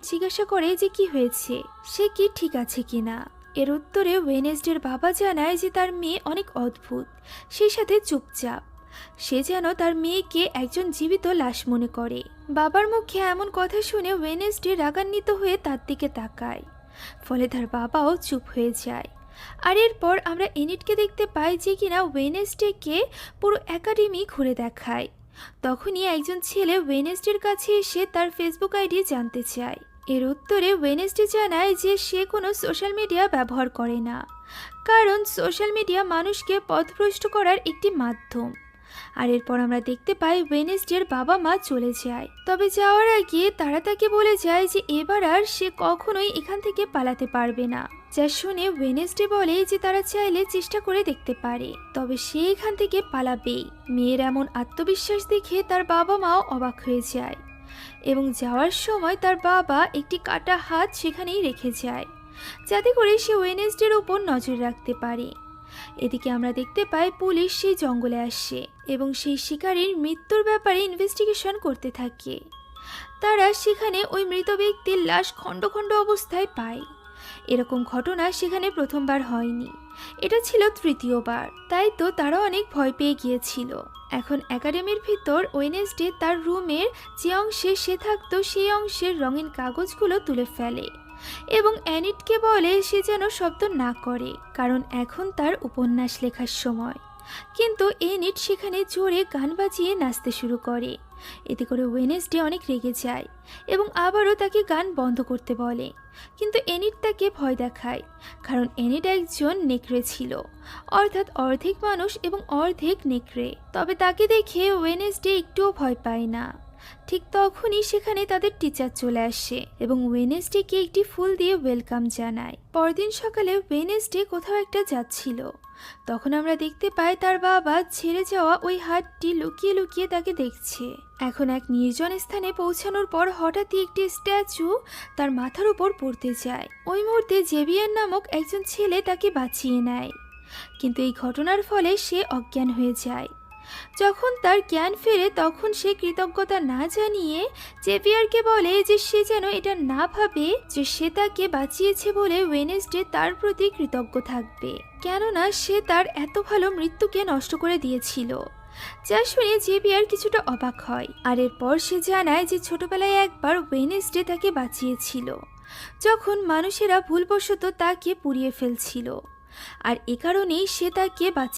জিজ্ঞাসা করে যে কি হয়েছে, সে কি ঠিক আছে কিনা। এর উত্তরে ওয়েনেসডের বাবা জানায় যে তার মেয়ে অনেক অদ্ভুত, সেই সাথে চুপচাপ। সে যেন তার মেয়েকে একজন জীবিত লাশ মনে করে। বাবার মুখে এমন কথা শুনে ওয়েনেসডে রাগান্বিত হয়ে তার দিকে তাকায়, ফলে তার বাবাও চুপ হয়ে যায়। আর এরপর আমরা এনিটকে দেখতে পাই যে কিনা ওয়েনেসডেকে পুরো একাডেমি ঘুরে দেখায়। তখনই একজন ছেলে ওয়েনেসডের কাছে এসে তার ফেসবুক আইডি জানতে চায়। এর উত্তরে ওয়েনেসডে জানায় যে সে কোনো সোশ্যাল মিডিয়া ব্যবহার করে না, কারণ সোশ্যাল মিডিয়া মানুষকে পথভ্রষ্ট করার একটি মাধ্যম। আর এরপর আমরা দেখতে পাই ওয়েনেসডের বাবা মা চলে যায়, তবে যাওয়ার আগে তারা তাকে বলে যায় যে এবার আর সে কখনোই এখান থেকে পালাতে পারবে না। যা শুনে ওয়েনেসডে বলে যে তারা চাইলে চেষ্টা করে দেখতে পারে, তবে সে এখান থেকে পালাবেই। মেয়ের এমন আত্মবিশ্বাস দেখে তার বাবা মাও অবাক হয়ে যায় এবং যাওয়ার সময় তার বাবা একটি কাটা হাত সেখানেই রেখে যায়, যাতে করে সে ওয়েনেসডের উপর নজর রাখতে পারে। এদিকে আমরা দেখতে পাই পুলিশ সেই জঙ্গলে আসে এবং সেই শিকারীর মৃত্যুর ব্যাপারে ইনভেস্টিগেশন করতে থাকে। তারা সেখানে ওই মৃত ব্যক্তির লাশ খণ্ড খণ্ড অবস্থায় পায়। এরকম ঘটনা সেখানে প্রথমবার হয়নি, এটা ছিল তৃতীয়বার। তাই তো তারা অনেক ভয় পেয়ে গিয়েছিল। এখন একাডেমির ভিতর ওয়েনেসডে তার রুমের যে অংশে সে থাকতো সেই অংশের রঙিন কাগজগুলো তুলে ফেলে এবং অ্যানিটকে বলে সে যেন শব্দ না করে, কারণ এখন তার উপন্যাস লেখার সময়। কিন্তু এনিট সেখানে জোরে গান বাজিয়ে নাচতে শুরু করে। এতে করে ওয়েনেসডে অনেক রেগে যায় এবং আবারও তাকে গান বন্ধ করতে বলে, কিন্তু এনিট তাকে ভয় দেখায়, কারণ এনিট একজন নেকড়ে ছিল, অর্থাৎ অর্ধেক মানুষ এবং অর্ধেক নেকড়ে। তবে তাকে দেখে ওয়েনেসডে একটুও ভয় পায় না। ঠিক তখনই সেখানে তাদের টিচার চলে আসে এবং ওয়েনেসডেকে একটি ফুল দিয়ে ওয়েলকাম জানায়। পরদিন সকালে ওয়েনেসডে কোথাও একটা যাচ্ছিল, তখন আমরা দেখতে পাই তার বাবা ছেড়ে যাওয়া ওই হাতটি লুকিয়ে লুকিয়ে তাকে দেখছে। এখন এক নির্জন স্থানে পৌঁছানোর পর হঠাৎই একটি স্ট্যাচু তার মাথার উপর পড়তে যায়। ওই মুহূর্তে জেভিয়ার নামক একজন ছেলে তাকে বাঁচিয়ে নেয়, কিন্তু এই ঘটনার ফলে সে অজ্ঞান হয়ে যায়। যখন তার জ্ঞান ফেরে তখন সে কৃতজ্ঞতা না জানিয়ে জেভিয়ারকে বলে যে সে যেন এটা না ভাবে যে সে তাকে বাঁচিয়েছে বলে ওয়েনেসডে তার প্রতি কৃতজ্ঞ থাকবে, কেননা সে তার এত ভালো মৃত্যুকে নষ্ট করে দিয়েছিল। যা শুনে জেভিয়ার কিছুটা অবাক হয়। আর এরপর সে জানায় যে ছোটবেলায় একবার ওয়েনেসডে তাকে বাঁচিয়েছিল, যখন মানুষেরা ভুলবশত তাকে পুড়িয়ে ফেলছিল, আর এ কারণেই সে তাকে